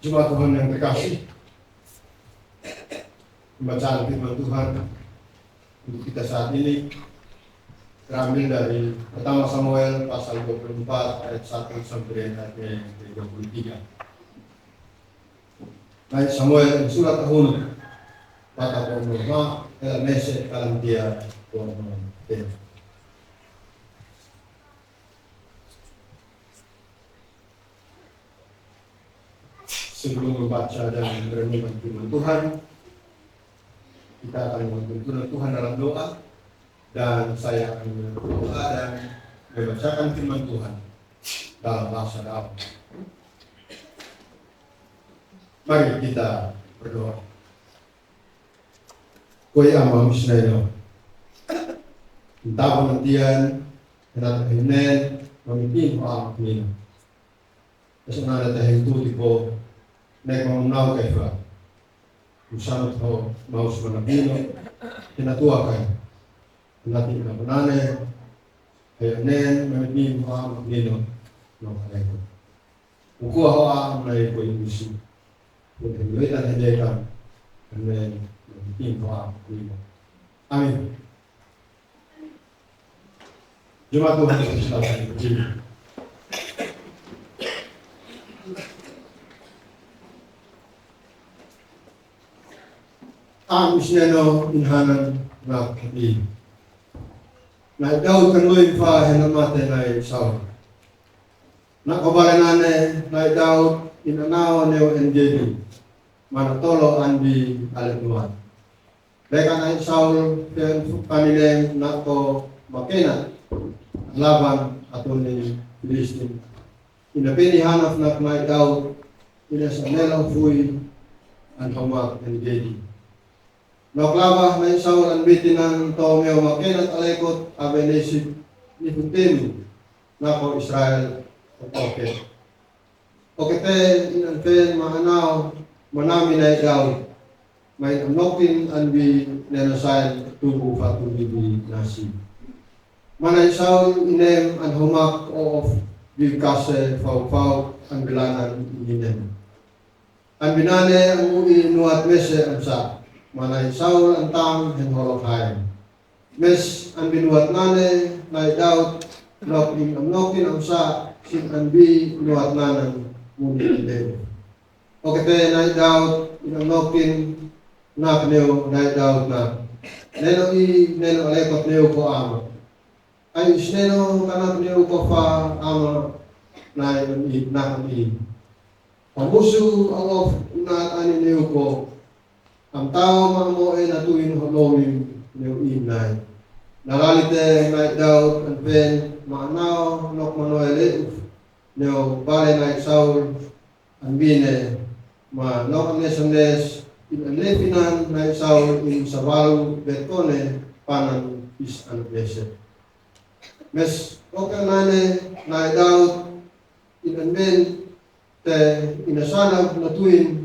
Jemaat Tuhan yang terkasih, pembacaan firman Tuhan untuk kita saat ini terambil dari pertama Samuel pasal 24 ayat 1 sampai ayat 23. Baik Samuel surat tahun kata Pemurma dalam mese dalam dia Tuhan. Sebelum membaca dan merenungkan firman Tuhan, kita akan mengumpulkan Tuhan dalam doa, dan saya akan berdoa dan membacakan firman Tuhan dalam bahasa dalam. Mari kita berdoa. Koy ama misnaino, entah penantian, dan akhirnya memimpin orang ini. Kesenangan datang itu tipe nek mau kaifa usama to mau semanapino tinatuakan natin na banane ayan mamitin mo ang magnino no kaifa ukuha ho ang may ko imusi kung hiluitan hindi ka and mamitin mo ang magnino. Amin. Jemaat Tuhan yang terkasih, ang isinano inhanan na kapatid. Na daw kanloy pa hinamate na isaw. Nakabaranane na daw inanaw neo NJB. Manatolo andi alatnuan. Leka na isaw kanileng nako makena laban ato ni Filistin. Inapinihanap na may daw inasanelang fuy ang hamak NJB. Naklaba na isaw ang bitin ng Tomeo Makinat Alekot Abenesib ni Huntemi nako Israel o Oket. Okete inanpen mahanaw manami na ikaw may anokin anbi nenasayan tubo patuloy nasi. Mana isaw inem ang humak o bigkase fau-fau ang bilanan inem. Ang binane ang ui nuat mese ang sa manay Saul ang tang henholokhain. Mes ang binuat nane na daw nokin ang sa sin anbi nuat nanan muni ide. O kete na daw nokin na pneu na daw na neno alekot neo ko ama. Ay isneno kana pneu ko fa ama na kami. Pamusu ang of na ani neo ko. Ang tao mo ay natuin holowin ng inay. Nalalite night doubt and pen maanaw nok manuel neo pare night Saul ang bine ma nok nesones in alefinan night Saul in sabalu betone panan is an blessed. Mes okay nane night doubt in men te inasanag natuin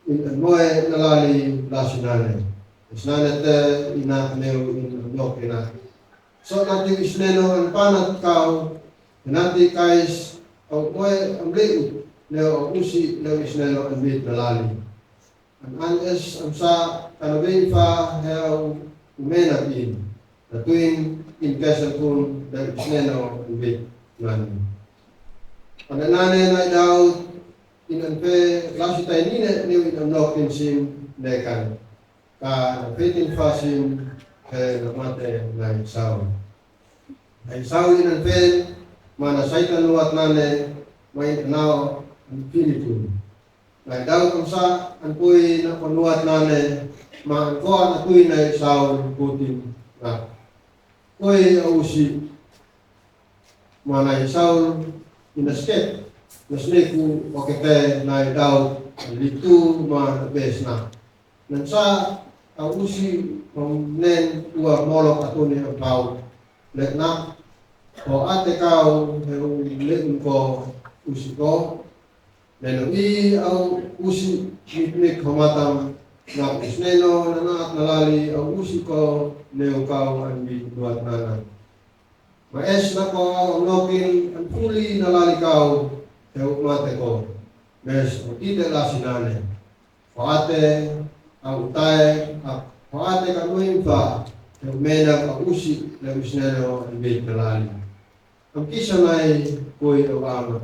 in moe nalali lasinane. Isnane te ina neo in nokina. So nanti isneno ang panat kau nanti kais au moe amleu neo usi neo isneno ang bit nalali. Ang anes ang sa kanabay fa heo umena in. Natuin in kesa kun dan isneno ang bit nalali. Pananane na daw inanpe lasi tayo nina niyo inamnokin sim nekan ka napitin fasim namate na isaw. Na isaw inanpe mana saitan luat nane may tanaw ang Pilipin. Na daw kung sa anpuy na panuat nane maangkoa na tuy na isaw putin na kuy ausi mana isaw inasket. Nasneku wakete na daw litu ma bes na. Nansa ausi nen tua molok atuni ang pau let na o ate kau heru letun ko usi ko neno i au usi mitnik homatam na isneno na nalali au usi ko neo kau ang buat nanan. Maes na ko ang nokin ang puli nalali kau Teo mate ko mes tidak lasinane. Hoate au tae hoate kanuin fa mena ka usi le usnelo be pelali. Am kisa mai koi awama.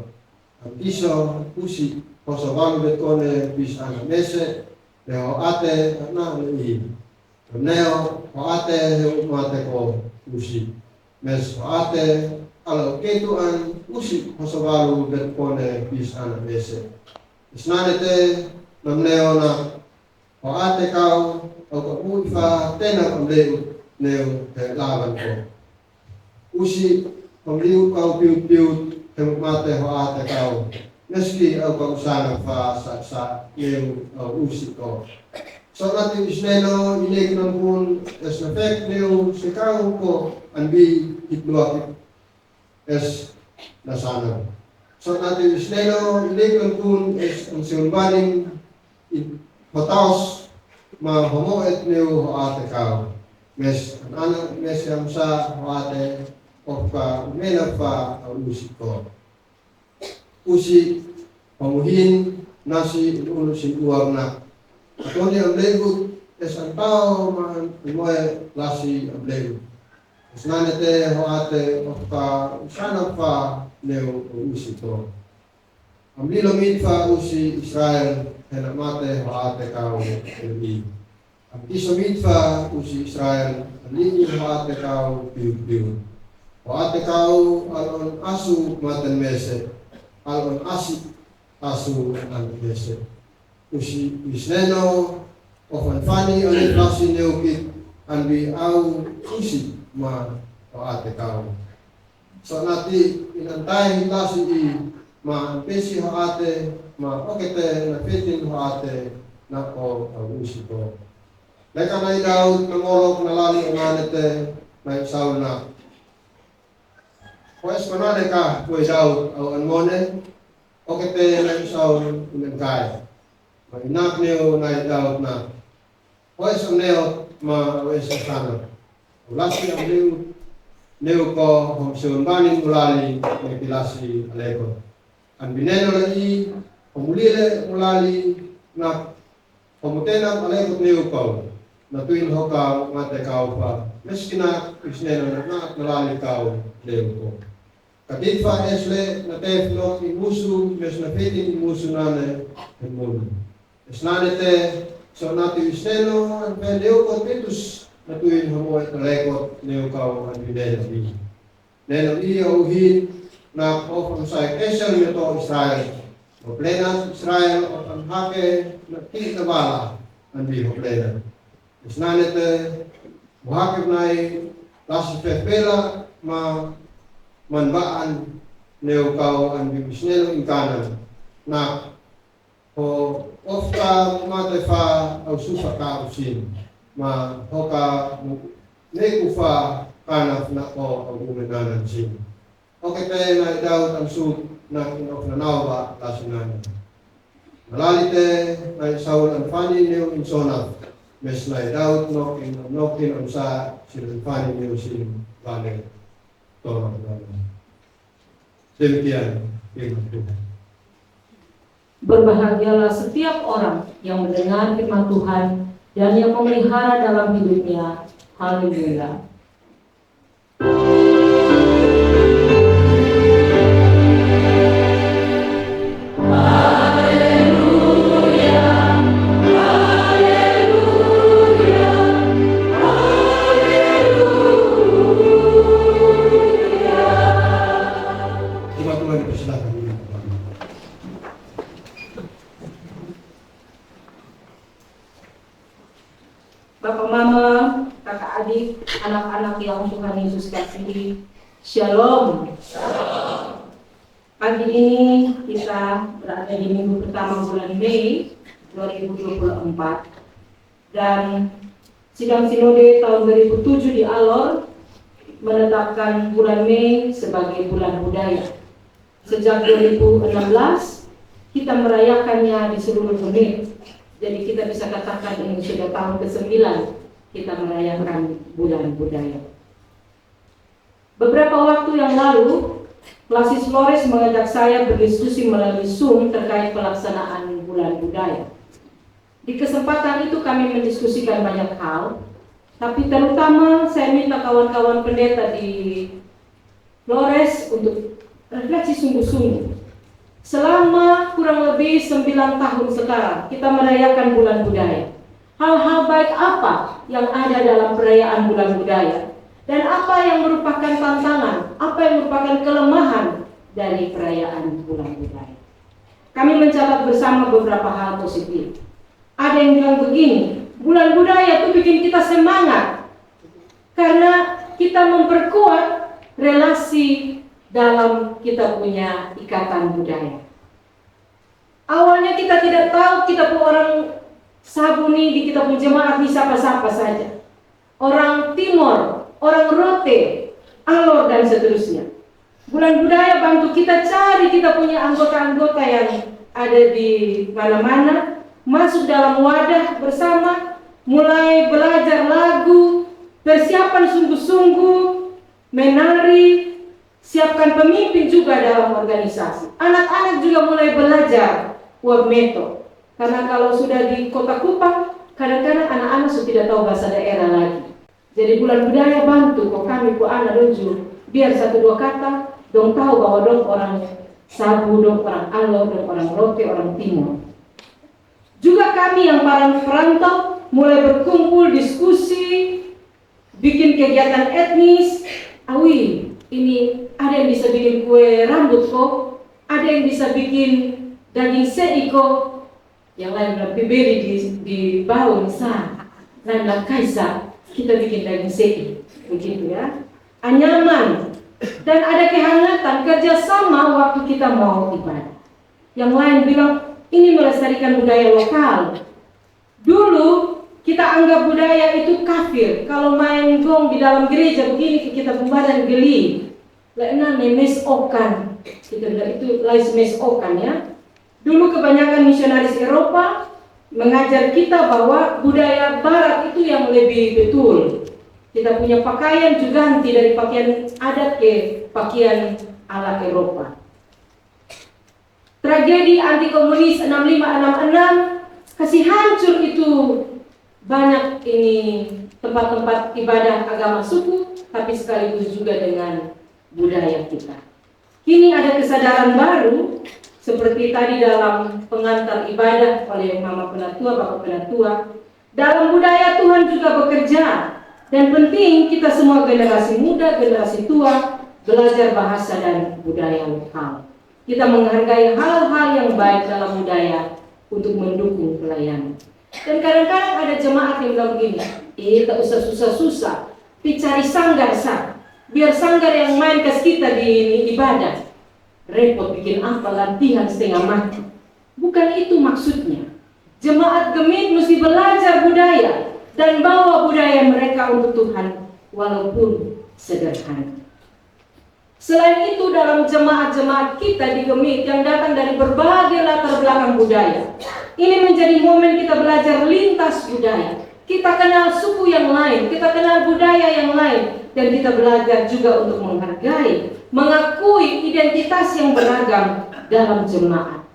Am kisa usi kosawalu betone bis ana mese le hoate na le neo hoate he mate ko usi. Mes hoate ala ketuan usi kosawalu betone bis ana mese. Isnanete namneo na hoate kau au ka uifa tena kamleu neo te lawan ko. Usi pamliu kau piu-piu te mate hoate kau. Meski au ka usana fa sa neo usi ko. So nati isneno inek nampun es nafek neo se kau ko anbi hitluak es nasana. So nati isneno inek nampun es ang siunbaning hotaos ma homoet neo hoate kau. Mes anak mes yang sa hoate oka mena fa usi ko. Usi pamuhin nasi ulu si uarna. Atoni amlegu es antao man imoe lasi amlegu. Esnanete hoate oka usana fa neo usi ko. Amlilo mitfa usi Israel hena mate hoate kau elbi. Am kiso mitfa usi Israel alini hoate kau piu-piu. Hoate kau alon asu maten mese. Alon asu an mese. Usi isneno ofan fani alin lasi neukit anbi au usi ma hoate kau. So nati inantai lasi i ma pesi hoate ma okete na fitin hoate na ko usi ko. Leka na Daud nangolok na lali umanete na Saul na. Pues manade ka kue Daud au anmone okete na Saul inangkai. Ma inak neo na Daud na. Pues ang neo ma wesa sana. Ulasi ang neo ko homsiunbanin mulali may pilasi aleko. Ang bineno na i pamulile mulali na pamutenang alekot neo ko. Na tuwin hoka mate kau pa. Meski na isneno na nalali kau leo ko. Kaditfa esle na teflot imusu mes na fitin imusu nane emun. Esnanete so nati isneno ang leo ko pitus na tuwin homoy talekot leo kau ang bineno bi. Neno iya uhin na ofang sa kesel mito Israel. Hoplenas Israel ofang hake na kinabala ang bi hoplenas. Isnanete buhakip nai lasi pepela ma manbaan neo kau an bibisnelo ingkanan na ho ofta mate fa au sufa ka usin ma hoka nekufa kanaf na ko au umenanan sin. Oke te na Daud ang su na kinof na nawa lasinan. Malalite na Saul ang fani neo insonaf. Mes na Daud nokin ang sa silfani neo sin bale tolong bale. Demikian firman Tuhan. Berbahagialah setiap orang yang mendengar firman Tuhan dan yang memelihara dalam hidupnya. Haleluya. Bapak Mama, kakak adik, anak-anak yang Tuhan Yesus kasihi, Shalom. Pagi ini kita berada di minggu pertama bulan Mei 2024 dan sidang sinode tahun 2007 di Alor menetapkan bulan Mei sebagai bulan budaya. Sejak 2016 kita merayakannya di seluruh dunia. Jadi kita bisa katakan ini sudah tahun ke-9 kita merayakan bulan budaya. Beberapa waktu yang lalu Klasis Flores mengajak saya berdiskusi melalui Zoom terkait pelaksanaan bulan budaya. Di kesempatan itu kami mendiskusikan banyak hal, tapi terutama saya minta kawan-kawan pendeta di Flores untuk refleksi sungguh-sungguh. Selama kurang lebih 9 tahun sekarang kita merayakan bulan budaya. Hal-hal baik apa yang ada dalam perayaan bulan budaya? Dan apa yang merupakan tantangan, apa yang merupakan kelemahan dari perayaan bulan budaya? Kami mencatat bersama beberapa hal positif. Ada yang bilang begini, bulan budaya itu bikin kita semangat karena kita memperkuat relasi dalam kita punya ikatan budaya. Awalnya kita tidak tahu kita pun orang Sabuni di kita pun jemaat ini siapa-siapa saja. Orang Timor, orang Rote, Alor dan seterusnya. Bulan budaya bantu kita cari kita punya anggota-anggota yang ada di mana-mana, masuk dalam wadah bersama, mulai belajar lagu, persiapan sungguh-sungguh, menari, siapkan pemimpin juga dalam organisasi. Anak-anak juga mulai belajar web metode. Karena kalau sudah di kota Kupang, kadang-kadang anak-anak sudah tidak tahu bahasa daerah lagi. Jadi bulan budaya bantu kok kami ku anak doju biar 1-2 kata dong tahu bahwa dong orang Sabu, dong orang Alor, dong orang Rote, orang Timur. Juga kami yang para perantau mulai berkumpul, diskusi, bikin kegiatan etnis. Awi, ini ada yang bisa bikin kue rambut kok, ada yang bisa bikin daging seiko, yang lain bilang piberi di bawah misal, lain bilang kaisa, kita bikin daging seiko, begitu ya. Anyaman dan ada kehangatan kerjasama waktu kita mau ibadah. Yang lain bilang ini melestarikan budaya lokal. Dulu kita anggap budaya itu kafir. Kalau main gong di dalam gereja begini kita pembadan geli. Lainnya memes okan. Kita bilang itu lais mes okan ya. Dulu kebanyakan misionaris Eropa mengajar kita bahwa budaya Barat itu yang lebih betul. Kita punya pakaian juga ganti dari pakaian adat ke pakaian ala Eropa. Tragedi anti komunis 6566 kasih hancur itu banyak ini tempat-tempat ibadah agama suku, tapi sekaligus juga dengan budaya kita. Kini ada kesadaran baru seperti tadi dalam pengantar ibadah oleh Mama Penatua, Bapak Penatua. Dalam budaya Tuhan juga bekerja. Dan penting kita semua generasi muda, generasi tua belajar bahasa dan budaya lokal. Kita menghargai hal-hal yang baik dalam budaya untuk mendukung pelayanan. Dan kadang-kadang ada jemaat yang bilang begini, tak usah susah-susah, cari sanggar sah. Biar sanggar yang main kes kita di ibadah. Repot bikin apa latihan setengah mati. Bukan itu maksudnya. Jemaat Gemit mesti belajar budaya dan bawa budaya mereka untuk Tuhan walaupun sederhana. Selain itu dalam jemaat-jemaat kita di Gemit yang datang dari berbagai latar belakang budaya, ini menjadi momen kita belajar lintas budaya. Kita kenal suku yang lain, kita kenal budaya yang lain, dan kita belajar juga untuk menghargai, mengakui identitas yang beragam dalam jemaat.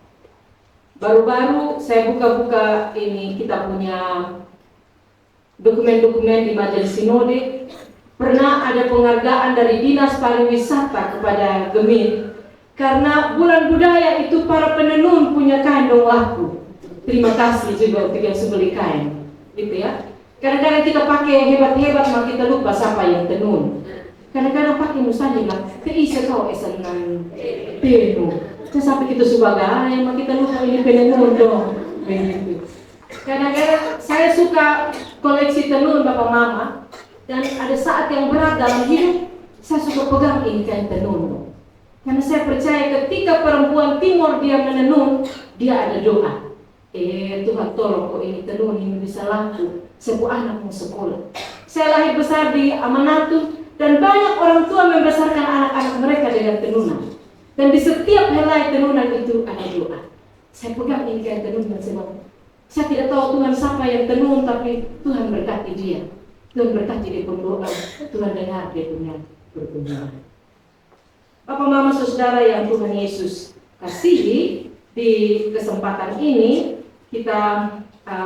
Baru-baru saya buka-buka ini kita punya dokumen-dokumen di Majelis Sinode. Pernah ada penghargaan dari Dinas Pariwisata kepada Gemit karena bulan budaya itu para penenun punya kain dong laku. Terima kasih juga untuk yang sebeli kain, gitu ya. Kadang-kadang kita pakai hebat-hebat, maka kita lupa siapa yang tenun. Kadang-kadang pakai musanya, keisa kau esanan penuh. Sampai kita sebagai, maka kita lupa ini penenun dong. Begitu. Kadang-kadang saya suka koleksi tenun Bapak Mama. Dan ada saat yang berat dalam hidup, saya suka pegang ini kain tenun. Karena saya percaya ketika perempuan Timur dia menenun, dia ada doa. Tuhan tolong kok ini tenun ini bisa laku. Sebuah anak mau sekolah. Saya lahir besar di Amanatu dan banyak orang tua membesarkan anak-anak mereka dengan tenunan. Dan di setiap helai tenunan itu ada doa. Saya pegang ini kain tenun dan saya tidak tahu Tuhan siapa yang tenun, tapi Tuhan berkati dia. Tuhan berkati dia berdoa, Tuhan dengar dia punya pertumbuhan. Bapak Mama Saudara yang Tuhan Yesus kasihi, di kesempatan ini kita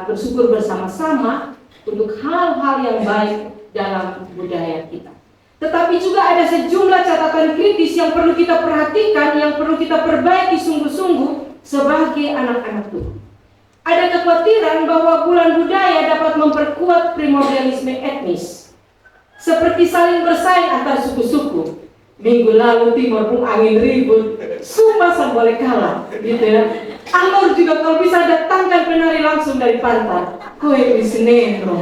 bersyukur bersama-sama untuk hal-hal yang baik dalam budaya kita. Tetapi juga ada sejumlah catatan kritis yang perlu kita perhatikan, yang perlu kita perbaiki sungguh-sungguh sebagai anak-anak Tuhan. Ada kekhawatiran bahwa bulan budaya dapat memperkuat primordialisme etnis, seperti saling bersaing antar suku-suku. Minggu lalu Timur pun angin ribut, Sumba boleh kalah, gitu ya. Alor juga kalau bisa datangkan penari langsung dari pantai. Kowe Wisneno.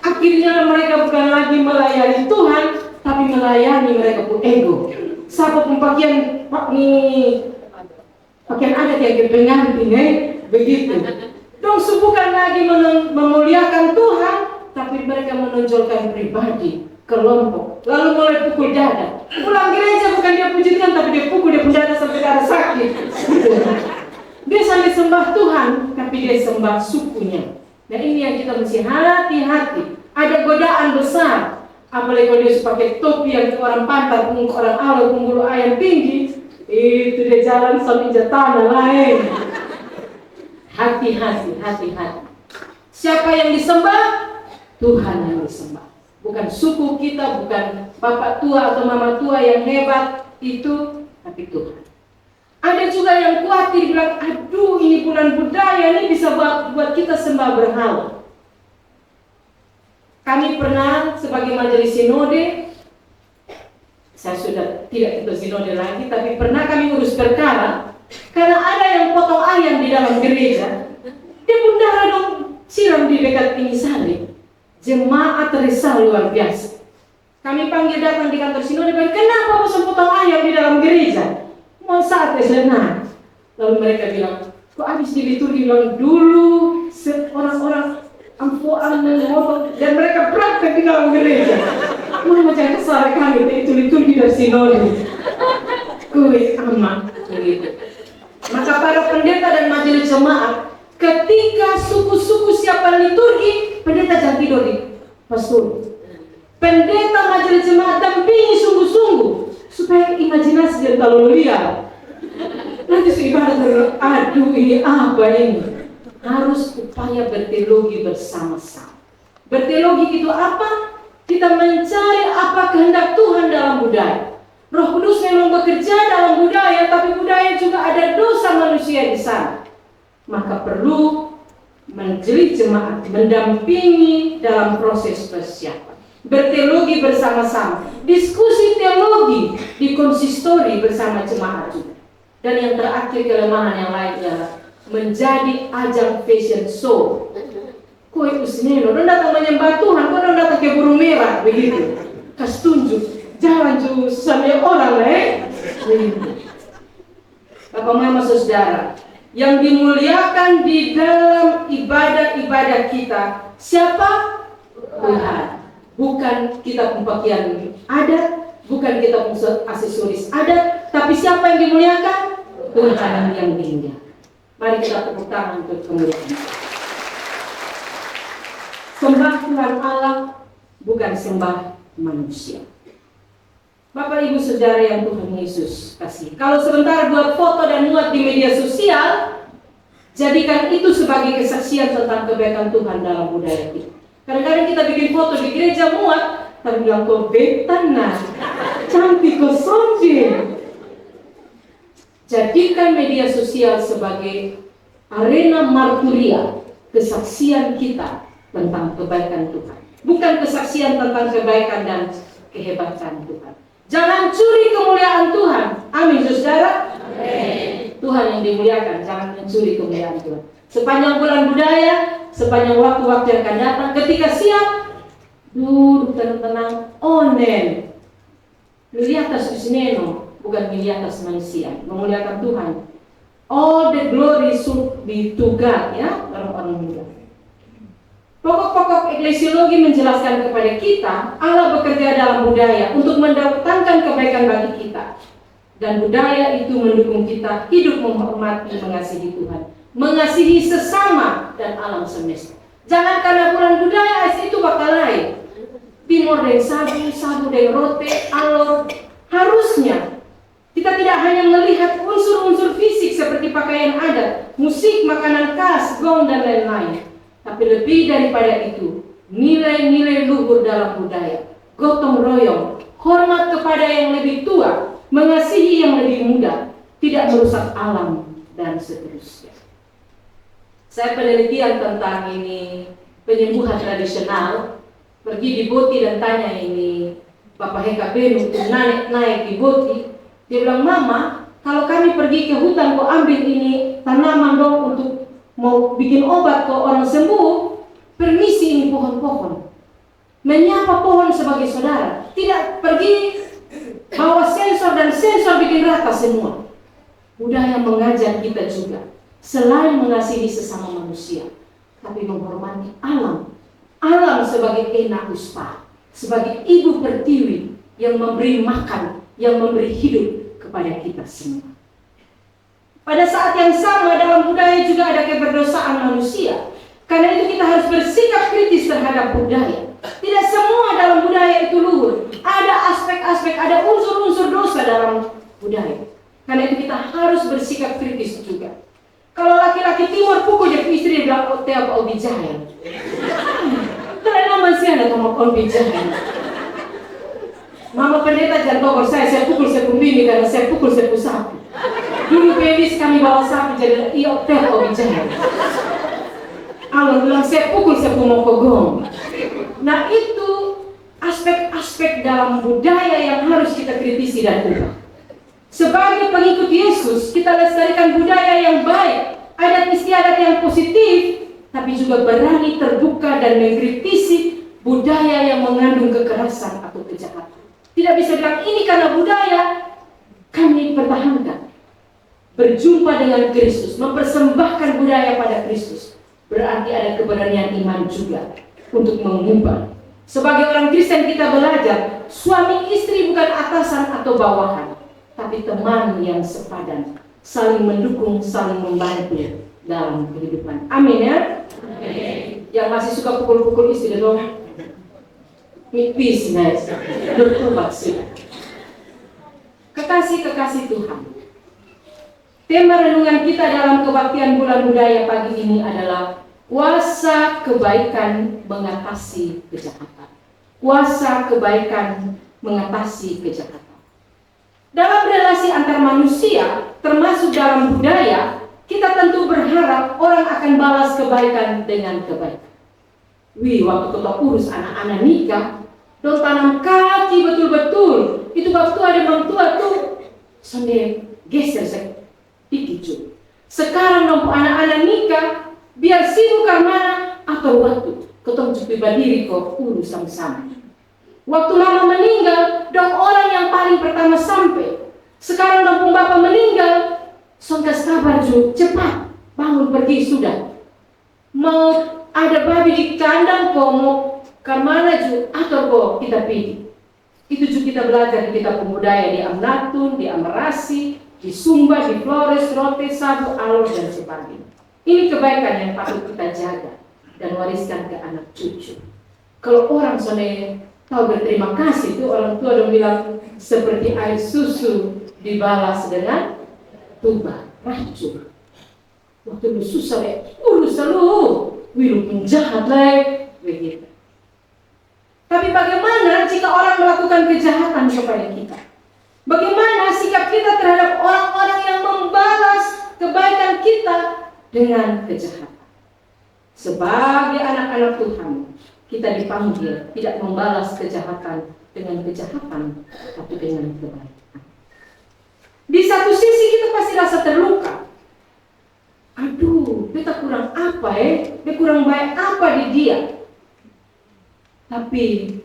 Akhirnya mereka bukan lagi melayani Tuhan, tapi melayani mereka pun ego. Siapa pun pakaian adat yang kepengantin, begitu. Dong bukan lagi memuliakan Tuhan, tapi mereka menonjolkan pribadi, kelompok, lalu mulai pukul dada. Pulang gereja bukan dia puji Tuhan, tapi dia pukul, dia dada sampai darah sakit. Dia sampai sembah Tuhan, tapi dia sembah sukunya. Nah ini yang kita mesti hati-hati. Ada godaan besar, apalagi kalau dia pakai topi yang orang pantai, orang Alor, bulu ayam tinggi, itu dia jalan sampai tanah lain. Hati-hati. Siapa yang disembah? Tuhan yang disembah. Bukan suku kita, bukan bapak tua atau mama tua yang hebat itu, tapi Tuhan. Ada juga yang khawatir bilang, aduh ini bulan budaya ini bisa buat kita sembah berhala. Kami pernah sebagai majelis sinode, saya sudah tidak ikut sinode lagi, tapi pernah kami urus perkara karena ada yang potong ayam di dalam gereja. Dia pun darah dong siram di dekat tinggi salib. Jemaat resah luar biasa. Kami panggil datang di kantor sinode, kenapa bosan potong ayam di dalam gereja? Mau saat senang. Lalu mereka bilang, kok habis di liturgi bilang dulu orang-orang ampuan memotong dan mereka praktek di dalam gereja. Macam kesal kami itu liturgi dari sinode. Kui aman begitu. Maka para pendeta dan majelis jemaat, ketika suku-suku siapkan liturgi, pendeta jangan tidur di pastor. Pendeta majelis jemaat dampingi sungguh-sungguh supaya imajinasi dia terlalu liar. Nanti seibadah terlalu, aduh ini apa ini? Harus upaya berteologi bersama-sama. Berteologi itu apa? Kita mencari apa kehendak Tuhan dalam budaya. Roh Kudus memang bekerja dalam budaya, tapi budaya juga ada dosa manusia di sana. Maka perlu majelis jemaat mendampingi dalam proses persiapan. Berteologi bersama-sama, diskusi teologi di konsistori bersama jemaat juga. Dan yang terakhir kelemahan yang lainnya menjadi ajang fashion show. Kowe usneno, orang datang menyembah Tuhan, orang datang ke burung merah, begitu. Kas tunjuk, jalan juga sampai orang Bapak Mama Saudara, yang dimuliakan di dalam ibadah-ibadah kita, siapa? Tuhan. Bukan kita pakaian adat, bukan kita aksesoris adat, tapi siapa yang dimuliakan? Tuhan yang dimuliakan. Mari kita tepuk tangan untuk kemuliaan. Sembah Tuhan Allah, bukan sembah manusia. Bapak Ibu Saudara yang Tuhan Yesus kasih, kalau sebentar buat foto dan muat di media sosial, jadikan itu sebagai kesaksian tentang kebaikan Tuhan dalam budaya kita. Kadang-kadang kita bikin foto di gereja muat, tapi bilang kok betana, cantik kok sonje. Jadikan media sosial sebagai arena marturia, kesaksian kita tentang kebaikan Tuhan. Bukan kesaksian tentang kebaikan dan kehebatan Tuhan. Jangan curi kemuliaan Tuhan. Amin, saudara. Amin. Tuhan yang dimuliakan, jangan mencuri kemuliaan Tuhan. Sepanjang bulan budaya, sepanjang waktu-waktu yang akan datang, ketika siap, duduk tenang-tenang, onen. Melihat atas Usneno, bukan melihat atas manusia. Memuliakan Tuhan. All the glory should be to God, ya, orang-orang muda. Pokok-pokok eklesiologi menjelaskan kepada kita, Allah bekerja dalam budaya untuk mendatangkan kebaikan bagi kita. Dan budaya itu mendukung kita hidup menghormati, mengasihi Tuhan, mengasihi sesama dan alam semesta. Jangan karena bulan budaya itu bakal lain. Timur dan sabu, sabu dan rote, alor, Harusnya kita tidak hanya melihat unsur-unsur fisik seperti pakaian adat, musik, makanan khas, gong, dan lain-lain. Tapi lebih daripada itu, nilai-nilai luhur dalam budaya, gotong royong, hormat kepada yang lebih tua, mengasihi yang lebih muda, tidak merusak alam, dan seterusnya. Saya penelitian tentang ini penyembuhan tradisional, pergi di Boti dan tanya ini Bapak Heka Benu untuk naik di Boti. Dia bilang, Mama, kalau kami pergi ke hutan kau ambil ini tanaman dong untuk mau bikin obat ke orang sembuh, permisi ini pohon-pohon. Menyapa pohon sebagai saudara, tidak pergi bawa sensor dan sensor bikin rata semua. Budaya mengajar kita juga, selain mengasihi sesama manusia, tapi menghormati alam. Alam sebagai ena uspa, sebagai ibu pertiwi yang memberi makan, yang memberi hidup kepada kita semua. Pada saat yang sama dalam budaya juga ada keberdosaan manusia. Karena itu kita harus bersikap kritis terhadap budaya. Tidak semua dalam budaya itu luhur. Ada aspek-aspek, ada unsur-unsur dosa dalam budaya. Karena itu kita harus bersikap kritis juga. Kalau laki-laki timur pukul dia istri dia bilang, oh tiap obi jahil. Karena masih ada sama obi jahil. Mama pendeta jangan togor saya pukul sepuluh karena saya pukul 10 sapi. Dulu bebis kami bawa sapi jadi iya tiap obi jahil. Allah bilang saya pukul 10 mokogong. Nah itu aspek-aspek dalam budaya yang harus kita kritisi dan ubah. Sebagai pengikut Yesus, kita lestarikan budaya yang baik, adat istiadat yang positif, tapi juga berani terbuka dan mengkritisi budaya yang mengandung kekerasan atau kejahatan. Tidak bisa bilang ini karena budaya, kami pertahankan. Berjumpa dengan Kristus, mempersembahkan budaya pada Kristus, berarti ada keberanian iman juga untuk mengubah. Sebagai orang Kristen kita belajar, suami istri bukan atasan atau bawahan, tapi teman yang sepadan, saling mendukung, saling membantu dalam kehidupan. Amin ya. Amin. Yang masih suka pukul-pukul istri dong, mipis guys, bertobat sudah. Kekasih-kekasih Tuhan. Tema renungan kita dalam kebaktian bulan budaya pagi ini adalah kuasa kebaikan mengatasi kejahatan. Kuasa kebaikan mengatasi kejahatan. Dalam relasi antar manusia, termasuk dalam budaya, kita tentu berharap orang akan balas kebaikan dengan kebaikan. Wih, waktu kita urus anak-anak nikah, dong tanam kaki betul-betul. Itu waktu ada mertua tuh, sonde geser saya pikicu. Sekarang dong anak-anak nikah, biar sibuk karena atau waktu ketemu pribadi kok urus sama-sama. Waktu mama meninggal, dong orang yang paling pertama sampai. Sekarang dong bapak meninggal, songkas kabar ju cepat bangun pergi sudah. Mau ada babi di kandang kok mau karmana ju atau kok kita pilih. Itu juga kita belajar di kitab pembudaya di Amnatun, di Amerasi, di Sumba, di Flores, Rote, Sabu, Alor dan sebagainya. Ini kebaikan yang patut kita jaga dan wariskan ke anak cucu. Kalau orang soalnya tahu berterima kasih, itu orang tua dong bilang seperti air susu dibalas dengan tuba, racun. Waktu lu susah urus lu, wilu penjahat begitu. Tapi bagaimana jika orang melakukan kejahatan kepada kita? Bagaimana sikap kita terhadap orang-orang yang membalas kebaikan kita dengan kejahatan? Sebagai anak-anak Tuhan, kita dipanggil tidak membalas kejahatan dengan kejahatan, tapi dengan kebaikan. Di satu sisi kita pasti rasa terluka. Aduh, kita kurang apa kita kurang baik apa di dia. Tapi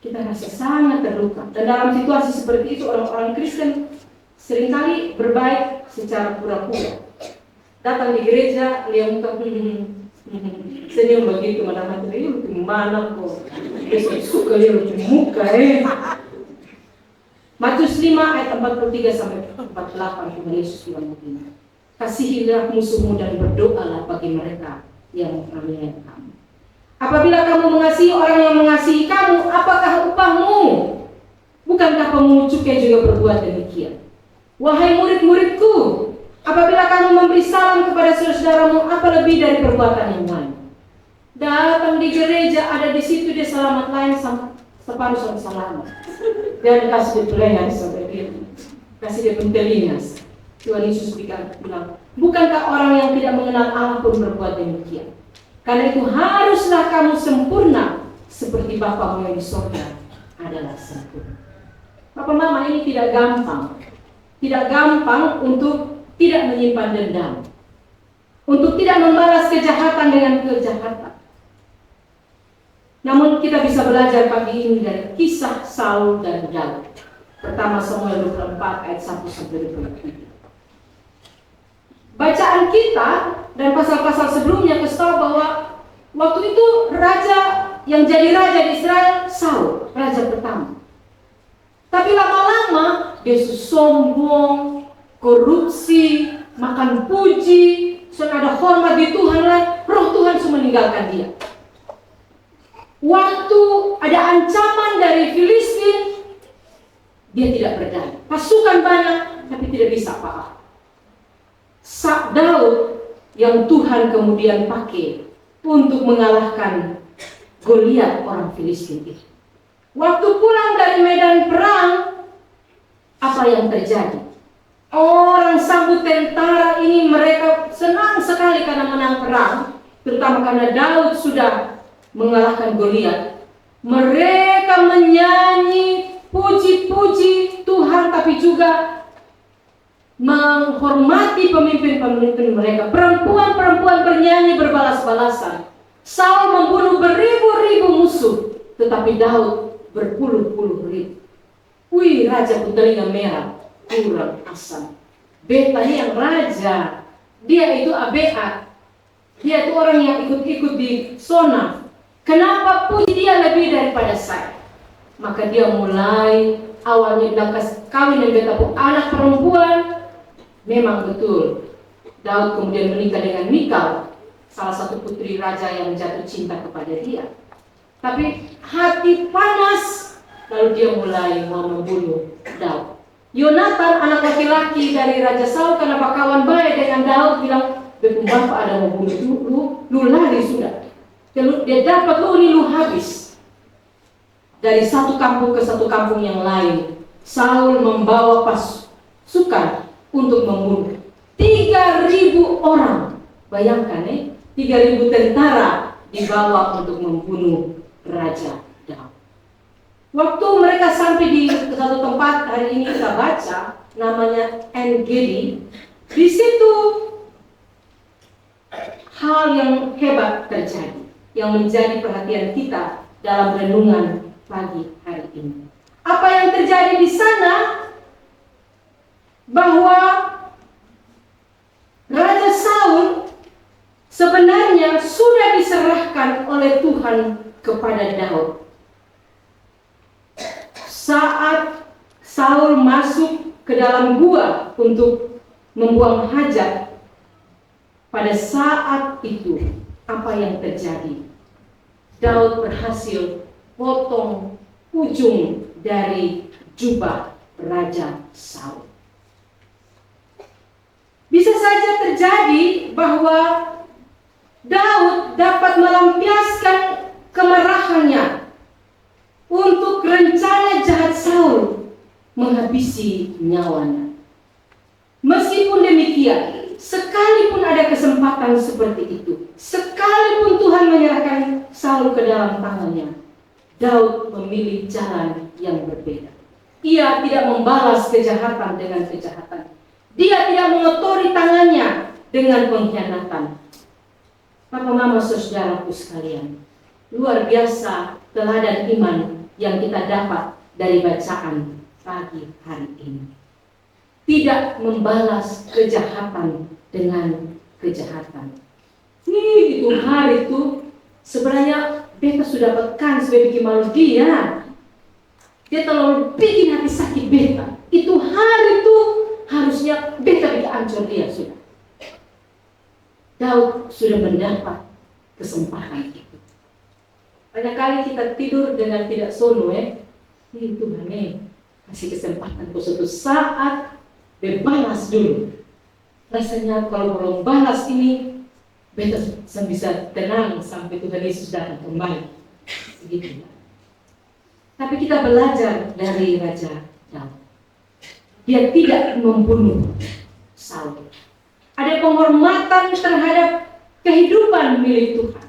kita rasa sangat terluka. Dan dalam situasi seperti itu orang-orang Kristen seringkali berbaik secara pura-pura. Datang di gereja, lihat muka senyum begitu, madam itu gimana kok? Besok suka lihat muka Matius 5 ayat 43 sampai 48 Tuhan Yesus bilang begini. Kasihilah musuhmu dan berdoalah bagi mereka yang menganiaya kamu. Apabila kamu mengasihi orang yang mengasihi kamu, apakah upahmu? Bukankah pemungut cukai juga berbuat demikian? Wahai murid-muridku, apabila kamu memberi salam kepada saudaramu, apa lebih dari perbuatan yang lain? Datang di gereja, ada di situ dia selamat lain sama separuh sama selamat. Dan kasih dia pelayan sampai dia kasih dia pentelingas. Tuhan Yesus bilang, bukankah orang yang tidak mengenal Allah pun berbuat demikian? Karena itu haruslah kamu sempurna seperti Bapamu yang di surga adalah sempurna. Bapak Mama, ini tidak gampang. Tidak gampang untuk tidak menyimpan dendam. Untuk tidak membalas kejahatan dengan kejahatan. Namun kita bisa belajar pagi ini dari kisah Saul dan Daud. Pertama Samuel 24 ayat 1 sampai 23. Bacaan kita dan pasal-pasal sebelumnya kasih tahu bahwa waktu itu raja yang jadi raja di Israel Saul, raja pertama. Tapi lama-lama dia sombong, korupsi, makan puji, sudah ada hormat di Tuhan lain, roh Tuhan sudah meninggalkan dia. Waktu ada ancaman dari Filistin, dia tidak berdaya. Pasukan banyak, tapi tidak bisa apa-apa. Daud yang Tuhan kemudian pakai untuk mengalahkan Goliat orang Filistin itu. Waktu pulang dari medan perang, apa yang terjadi? Orang sambut tentara ini mereka senang sekali karena menang perang, terutama karena Daud sudah mengalahkan Goliat. Mereka menyanyi puji-puji Tuhan, tapi juga menghormati pemimpin-pemimpin mereka. Perempuan-perempuan bernyanyi berbalas-balasan. Saul membunuh beribu-ribu musuh, tetapi Daud berpuluh-puluh ribu. Wih, raja bertelinga merah, kurang asam. Beta yang raja, dia itu ABA, dia itu orang yang ikut-ikut di zona. Kenapa puji dia lebih daripada saya? Maka dia mulai awalnya bilang kawin dan beta pun anak perempuan. Memang betul, Daud kemudian menikah dengan Mikal, salah satu putri raja yang jatuh cinta kepada dia. Tapi hati panas, lalu dia mulai mau membunuh Daud. Yonatan, anak laki-laki dari Raja Saul, karena kawan baik dengan Daud, bilang, "Bepung bapak ada mau bunuh lu lari sudah. Dia dapat lu ini lu habis." Dari satu kampung ke satu kampung yang lain, Saul membawa pasukan untuk membunuh 3.000 orang. Bayangkan 3.000 tentara dibawa untuk membunuh Raja Daud. Waktu mereka sampai di satu tempat, hari ini kita baca namanya En-Gedi. Di situ hal yang hebat terjadi yang menjadi perhatian kita dalam renungan pagi hari ini. Apa yang terjadi di sana? Bahwa Raja Saul sebenarnya sudah diserahkan oleh Tuhan kepada Daud. Saat Saul masuk ke dalam gua untuk membuang hajat, pada saat itu apa yang terjadi? Daud berhasil potong ujung dari jubah Raja Saul. Bisa saja terjadi bahwa Daud dapat melampiaskan kemarahannya untuk rencana jahat Saul menghabisi nyawanya. Meskipun demikian, sekalipun ada kesempatan seperti itu, sekalipun Tuhan menyerahkan Saul ke dalam tangannya, Daud memilih jalan yang berbeda. Ia tidak membalas kejahatan dengan kejahatan. Dia tidak mengotori tangannya dengan pengkhianatan. Bapak, Mama, saudaraku sekalian, luar biasa teladan iman yang kita dapat dari bacaan pagi hari ini. Tidak membalas kejahatan dengan kejahatan. Itu hari itu sebenarnya beta sudah pekan sudah bikin malu dia. Dia terlalu bikin hati sakit beta. Itu hari itu harusnya beta bikin hancur dia sudah. Daud sudah mendapat kesempatan itu. Banyak kali kita tidur dengan tidak sono Tuhan kasih kesempatan ke suatu saat berbalas dulu. Rasanya kalau belum balas ini, beta bisa tenang sampai Tuhan Yesus datang kembali. Begitu. Tapi kita belajar dari Raja Daud. Dia tidak membunuh Saul. Ada penghormatan terhadap kehidupan milik Tuhan.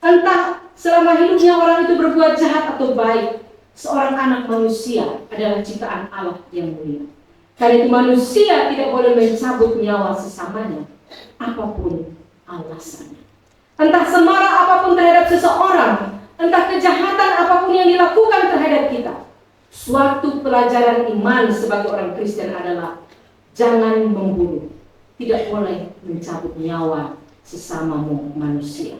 Entah selama hidupnya orang itu berbuat jahat atau baik, seorang anak manusia adalah ciptaan Allah yang mulia. Karena itu manusia tidak boleh mencabut nyawa sesamanya, apapun alasannya. Entah semarah apapun terhadap seseorang, entah kejahatan apapun yang dilakukan terhadap kita. Suatu pelajaran iman sebagai orang Kristen adalah jangan membunuh. Tidak boleh mencabut nyawa sesamamu manusia.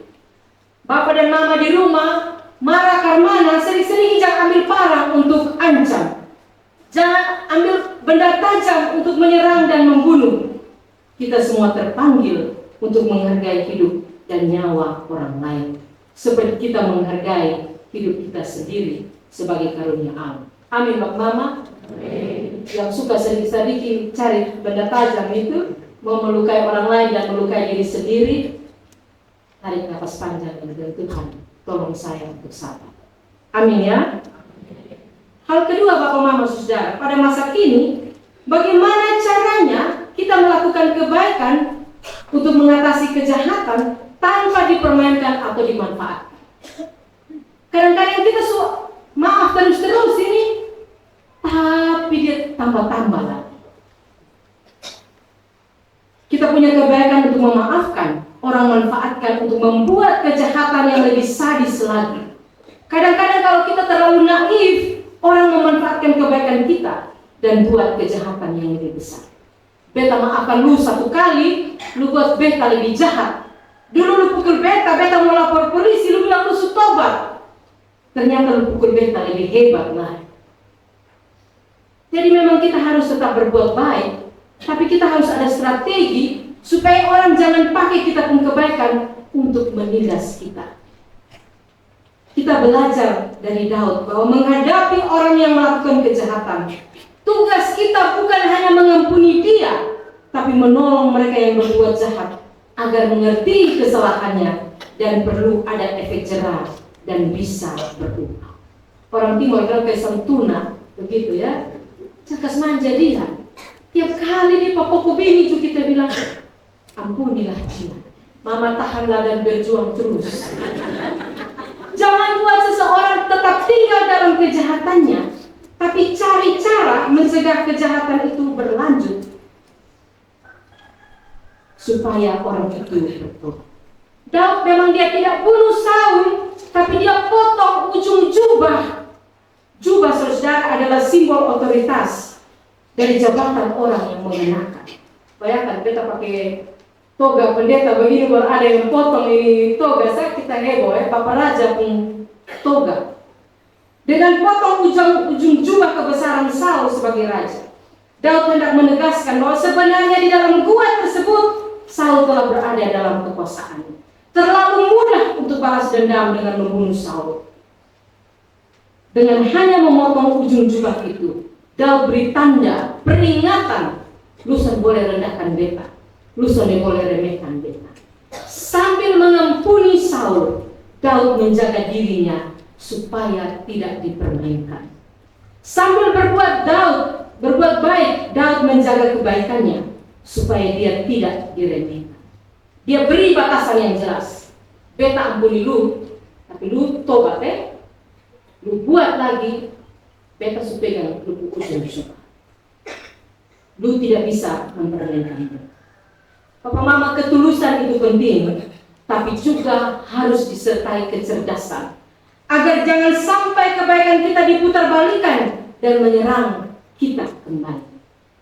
Bapak dan mama di rumah marah karena sering-sering jangan ambil parang untuk ancam. Jangan ambil benda tajam untuk menyerang dan membunuh. Kita semua terpanggil untuk menghargai hidup dan nyawa orang lain, seperti kita menghargai hidup kita sendiri sebagai karunia Allah. Amin, Bapak Mama. Amin. Yang suka sedikit-sedikit cari benda tajam itu, mau melukai orang lain dan melukai diri sendiri, tarik nafas panjang dan Tuhan, tolong saya untuk sabar. Amin ya. Hal kedua, Bapak Mama Saudara, pada masa kini, bagaimana caranya kita melakukan kebaikan untuk mengatasi kejahatan tanpa dipermainkan atau dimanfaatkan. Kadang-kadang kita maaf terus-terus ini, tapi dia tambah-tambah lagi. Kita punya kebaikan untuk memaafkan, orang manfaatkan untuk membuat kejahatan yang lebih sadis lagi. Kadang-kadang kalau kita terlalu naif, orang memanfaatkan kebaikan kita dan buat kejahatan yang lebih besar. Beta maafkan lu satu kali, lu buat beta lebih jahat. Dulu lu pukul beta, beta mau lapor polisi, lu bilang lu tobat. Ternyata lu pukul beta lebih hebat lah. Jadi memang kita harus tetap berbuat baik, tapi kita harus ada strategi supaya orang jangan pakai kita pun kebaikan untuk menindas kita. Kita belajar dari Daud bahwa menghadapi orang yang melakukan kejahatan, tugas kita bukan hanya mengampuni dia, tapi menolong mereka yang berbuat jahat agar mengerti kesalahannya dan perlu ada efek jerah dan bisa berubah. Orang Timur bilang kayak santuna, begitu ya. Cakas manja dia. Tiap kali di papoko bini juga kita bilang, ampunilah dia. Mama tahanlah dan berjuang terus. Jangan buat seseorang tetap tinggal dalam kejahatannya, tapi cari cara mencegah kejahatan itu berlanjut supaya orang itu bertobat. Daud memang dia tidak bunuh Saul, tapi dia potong ujung jubah. Jubah saudara adalah simbol otoritas dari jabatan orang yang mengenakan. Bayangkan kita pakai toga pendeta begini baru ada yang potong ini toga, saya kita heboh ya, Bapak Raja pun toga. Dengan potong ujung jubah kebesaran Saul sebagai raja, Daud hendak menegaskan bahwa sebenarnya di dalam gua tersebut Saul telah berada dalam kekuasaannya. Terlalu mudah untuk balas dendam dengan membunuh Saul. Dengan hanya memotong ujung jubah itu, Daud beri tanda peringatan, lu boleh rendahkan beta, lu boleh remehkan beta. Sambil mengampuni Saul, Daud menjaga dirinya supaya tidak dipermainkan. Sambil berbuat baik, Daud menjaga kebaikannya supaya dia tidak diremehkan. Dia beri batasan yang jelas. Beta ampuni lu, tapi lu tobat lu buat lagi, beta pegang lu pukul juga. Lu tidak bisa mempermainkan beta. Papa Mama, ketulusan itu penting, tapi juga harus disertai kecerdasan agar jangan sampai kebaikan kita diputarbalikkan dan menyerang kita kembali.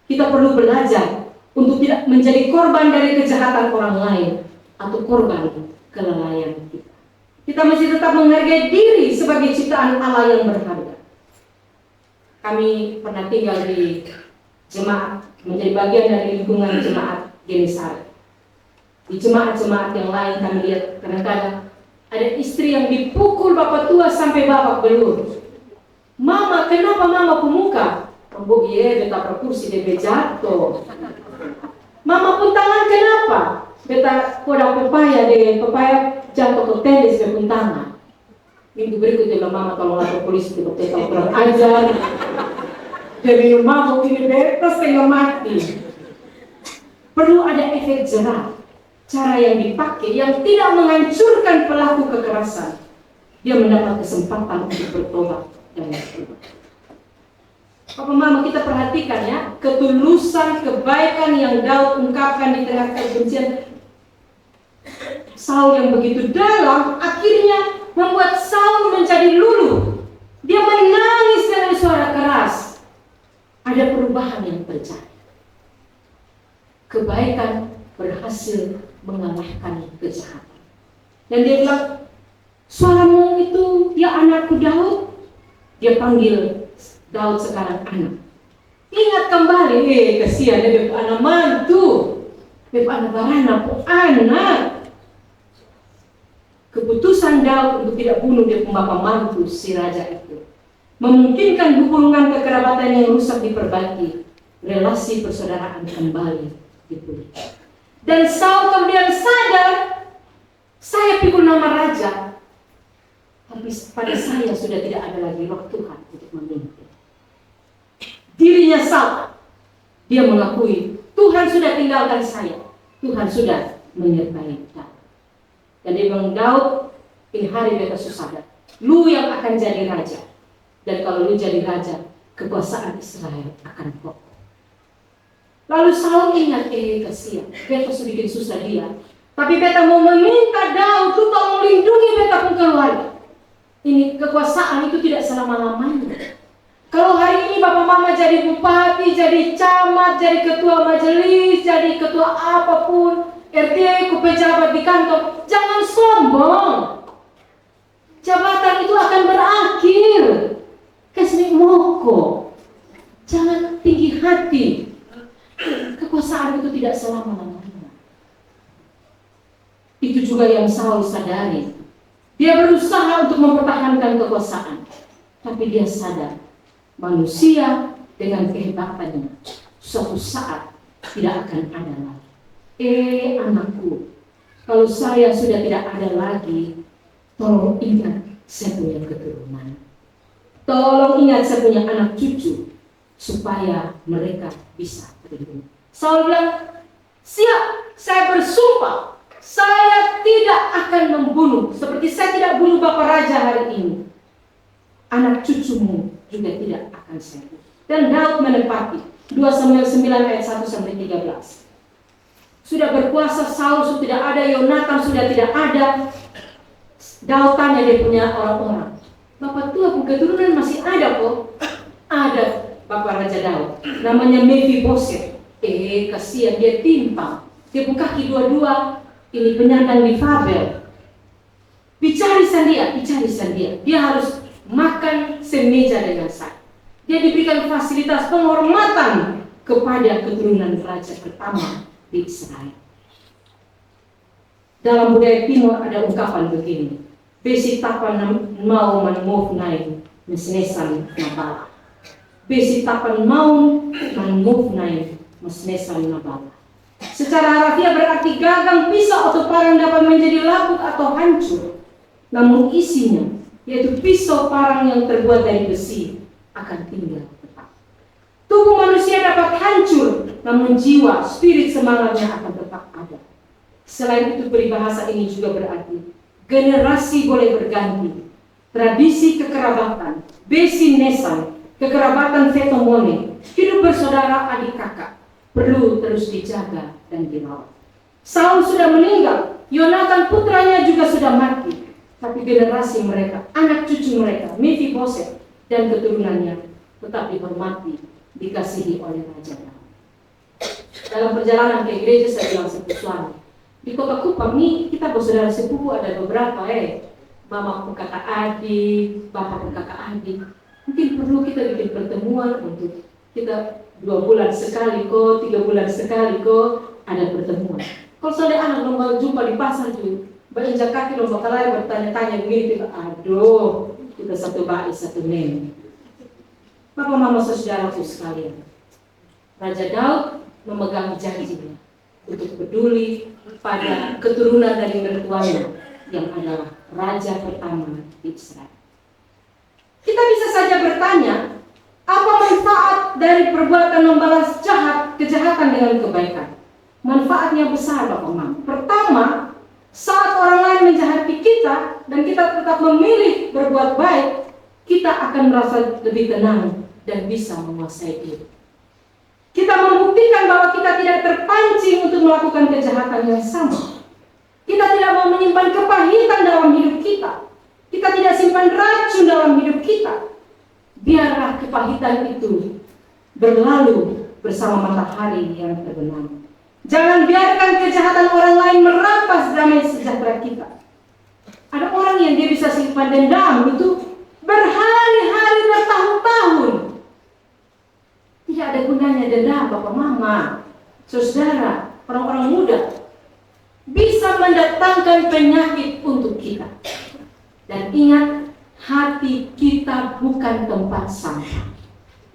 Kita perlu belajar untuk tidak menjadi korban dari kejahatan orang lain atau korban kelalaian kita. Kita mesti tetap menghargai diri sebagai ciptaan Allah yang berharga. Kami pernah tinggal di jemaat, menjadi bagian dari lingkungan jemaat Genesaret. Di jemaat-jemaat yang lain kami lihat kadang-kadang ada istri yang dipukul bapak tua sampai babak belur. Mama, kenapa mama pemuka? Bu, iya, beta berkursi, dia jatuh. Mama pun tangan kenapa? Beta kodak pepaya, pepaya jatuh ke tenis, dia pun tangan. Minggu berikutnya bilang, mama tolong lapor polisi, beta kurang ajar. Dia minum mabuk, ini beta setengah mati. Perlu ada efek jerah. Cara yang dipakai, yang tidak menghancurkan pelaku kekerasan. Dia mendapat kesempatan untuk bertobat dan bertobat. Papa Mama, kita perhatikan ya, ketulusan kebaikan yang Daud ungkapkan di tengah kebencian Saul yang begitu dalam, akhirnya membuat Saul menjadi luluh. Dia menangis dengan suara keras. Ada perubahan yang terjadi. Kebaikan berhasil mengalahkan kejahatan. Dan dia bilang, suaramu itu, ya anakku Daud. Dia panggil Daud sekarang anak. Ingat kembali, kasihan dia anak mantu, dia anak barana, anak. Keputusan Daud untuk tidak bunuh dia bapak mantu si raja itu memungkinkan hubungan kekerabatan yang rusak diperbaiki, relasi persaudaraan kembali dipulihkan. Dan Saul kemudian sadar, saya pikul nama raja, tapi pada saya sudah tidak ada lagi roh Tuhan untuk memimpin. Dirinya Saul, dia mengakui Tuhan sudah tinggalkan saya, Tuhan sudah menyertai Daud. Dan dia bilang, Daud, ini hari beta susah. Lu yang akan jadi raja. Dan kalau lu jadi raja, kekuasaan Israel akan kokoh. Lalu Saul ingat, kasihan, beta sudah bikin susah dia. Tapi beta mau meminta Daud, lu tolong lindungi beta pun keluarga. Ini kekuasaan itu tidak selama-lamanya. Kalau hari ini Bapak Mama jadi bupati, jadi camat, jadi ketua majelis, jadi ketua apapun, RT, pejabat di kantor, jangan sombong. Jabatan itu akan berakhir. Kesini moko. Jangan tinggi hati. Kekuasaan itu tidak selama-lamanya. Itu juga yang Saul sadari. Dia berusaha untuk mempertahankan kekuasaan. Tapi dia sadar, manusia dengan kehebatannya suatu saat tidak akan ada lagi. Anakku, kalau saya sudah tidak ada lagi, tolong ingat saya punya keturunan. Tolong ingat saya punya anak cucu, supaya mereka bisa terlindungi. Saul bilang, siap, saya bersumpah, saya tidak akan membunuh, seperti saya tidak bunuh Bapak Raja hari ini. Anak cucumu juga tidak akan saya bunuh. Dan Daud menepati 2 Samuel 9 ayat 1 sampai 13. Sudah berkuasa Saul sudah tidak ada, Yonatan sudah tidak ada. Daud tanya dia punya orang-orang, Bapak tua pun keturunan masih ada kok? Ada Bapak Raja Daud, namanya Mephiboset. Kasihan dia timpang, dia pun kaki dua-dua, ini penyandang difabel. Bicari sandia, dia harus makan semeja dengan saya. Dia diberikan fasilitas penghormatan kepada keturunan raja pertama di Israel. Dalam budaya timur ada ungkapan begini, besi tapan mau manmufnai mesnesan nabala. Besi tapan mau manmufnai mesnesan nabala. Secara harafiah berarti gagang pisau atau parang dapat menjadi lapuk atau hancur, namun isinya, yaitu pisau parang yang terbuat dari besi, akan tinggal tetap. Tubuh manusia dapat hancur, namun jiwa, spirit semangatnya akan tetap ada. Selain itu peribahasa ini juga berarti generasi boleh berganti, tradisi kekerabatan, besi nesan, kekerabatan fetomone, hidup bersaudara adik kakak perlu terus dijaga dan dirawat. Saul sudah meninggal, Yonatan putranya juga sudah mati, tapi generasi mereka, anak cucu mereka, Mephiboset dan keturunannya tetap dihormati, dikasihi oleh Raja Daud. Dalam perjalanan ke gereja saya bilang seperti suami, di kota Kupang ini kita bersaudara sepupu ada beberapa, mama pun kakak adik, bapak pun kakak adik. Mungkin perlu kita bikin pertemuan untuk kita 2 bulan sekali kok, 3 bulan sekali kok ada pertemuan. Kalau soalnya anak mau jumpa di pasar tuh, berinjak kaki lomba kalai bertanya-tanya begini, aduh, kita satu baik satu nem. Bapak Mama saudaraku sekalian, Raja Daud memegang janjinya untuk peduli pada keturunan dari mertuanya yang adalah raja pertama di Israel. Kita bisa saja bertanya, apa manfaat dari perbuatan membalas kejahatan dengan kebaikan? Manfaatnya besar, Bapak Mama. Pertama, saat orang lain menjahati kita dan kita tetap memilih berbuat baik, kita akan merasa lebih tenang dan bisa menguasai diri. Kita membuktikan bahwa kita tidak terpancing untuk melakukan kejahatan yang sama. Kita tidak mau menyimpan kepahitan dalam hidup kita. Kita tidak simpan racun dalam hidup kita. Biarlah kepahitan itu berlalu bersama matahari yang terbenam. Jangan biarkan kejahatan orang lain merampas damai sejahtera kita. Ada orang yang dia bisa simpan dendam itu berhari-hari, bertahun-tahun. Tidak ada gunanya dendam, Bapak Mama, saudara, orang-orang muda. Bisa mendatangkan penyakit untuk kita. Dan ingat, hati kita bukan tempat sampah.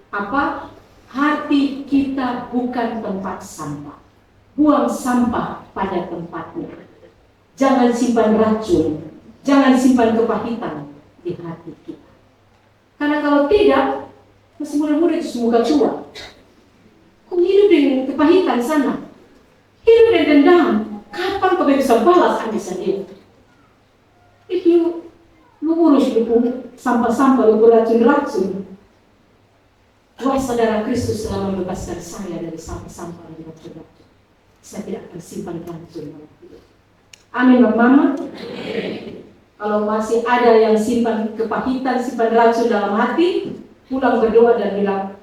Apa? Hati kita bukan tempat sampah. Buang sampah pada tempatnya. Jangan simpan racun, jangan simpan kepahitan di hati kita. Karena kalau tidak, masih muda-muda justru muka tua. Kau hidup dengan kepahitan sana, hidup dengan dendam. Kapan kau bisa balas Anda sendiri? Itu lu urus lu sampah-sampah, lu beracun-racun. Wahai saudara, Kristus telah membebaskan saya dari sampah-sampah dan racun-racun. Saya tidak akan simpan racun dalam hidup. Amin, Bapak Mama. Kalau masih ada yang simpan kepahitan, simpan racun dalam hati, pulang berdoa dan bilang,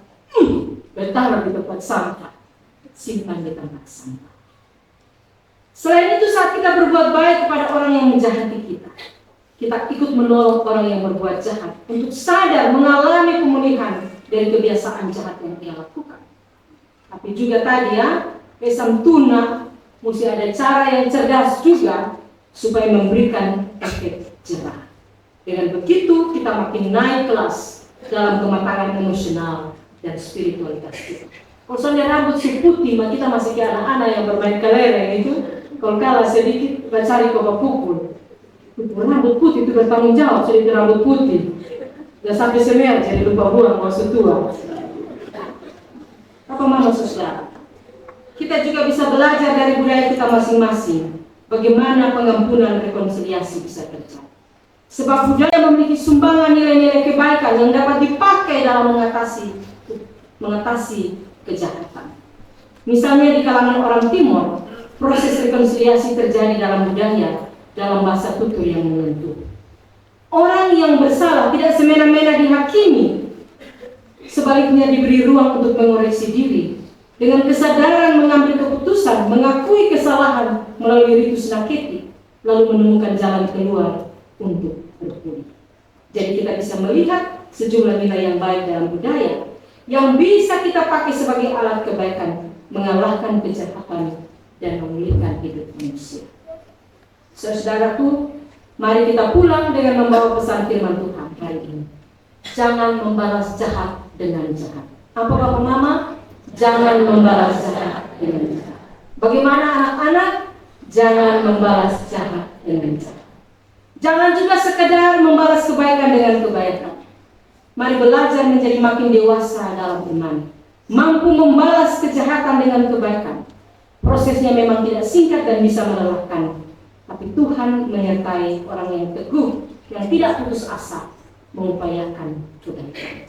bertaruh di tempat sampah, simpan di tempat sampah. Selain itu, saat kita berbuat baik kepada orang yang menjahati kita, kita ikut menolong orang yang berbuat jahat untuk sadar mengalami pemulihan dari kebiasaan jahat yang dia lakukan. Tapi juga tadi ya, Kesam tuna mesti ada cara yang cerdas juga supaya memberikan efek jerah. Dengan begitu kita makin naik kelas dalam kematangan emosional dan spiritualitas kita. Kalau soalnya rambut si putih, kita masih kayak anak-anak yang bermain kelereng itu. Kalau kalah sedikit, kita cari kau pukul. Rambut putih itu bertanggung jawab, sedikit rambut putih. Dan sampai semer, jadi lupa buang waktu tua. Apa Mama saudara? Kita juga bisa belajar dari budaya kita masing-masing. Bagaimana pengampunan rekonsiliasi bisa terjadi. Sebab budaya memiliki sumbangan nilai-nilai kebaikan yang dapat dipakai dalam mengatasi kejahatan. Misalnya di kalangan orang Timur, proses rekonsiliasi terjadi dalam budaya, dalam bahasa tutur yang menyentuh. Orang yang bersalah tidak semena-mena dihakimi, sebaliknya diberi ruang untuk mengoreksi diri, dengan kesadaran mengambil keputusan, mengakui kesalahan melalui ritus naketi, lalu menemukan jalan keluar untuk berpulih. Jadi kita bisa melihat sejumlah nilai yang baik dalam budaya, yang bisa kita pakai sebagai alat kebaikan, mengalahkan kejahatan dan memulihkan hidup manusia. Saudaraku, mari kita pulang dengan membawa pesan firman Tuhan hari ini. Jangan membalas jahat dengan jahat. Apa Bapak Mama? Jangan membalas jahat dengan jahat. Bagaimana anak-anak? Jangan membalas jahat dengan jahat. Jangan juga sekedar membalas kebaikan dengan kebaikan. Mari belajar menjadi makin dewasa dalam iman, mampu membalas kejahatan dengan kebaikan. Prosesnya memang tidak singkat dan bisa melelahkan, tapi Tuhan menyertai orang yang teguh, yang tidak putus asa mengupayakan kebaikan.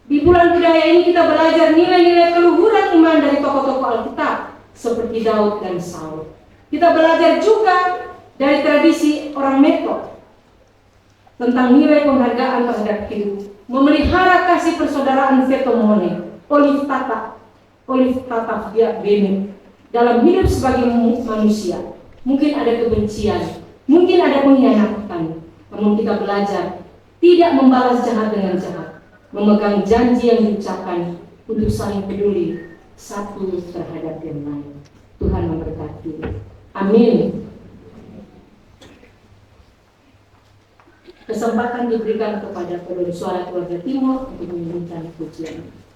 Di bulan budaya ini kita belajar nilai-nilai keluhuran iman dari tokoh-tokoh Alkitab seperti Daud dan Saul. Kita belajar juga dari tradisi orang Meto tentang nilai penghargaan terhadap hidup, memelihara kasih persaudaraan vetomone, olive tata bene dalam hidup sebagai manusia. Mungkin ada kebencian, mungkin ada pengkhianatan, namun kita belajar tidak membalas jahat dengan jahat, memegang janji yang diucapkan untuk saling peduli satu terhadap yang lain. Tuhan memberkati. Amin. kesempatan diberikan kepada Peduli Suara Keluarga Timur untuk menyanyikan pujian.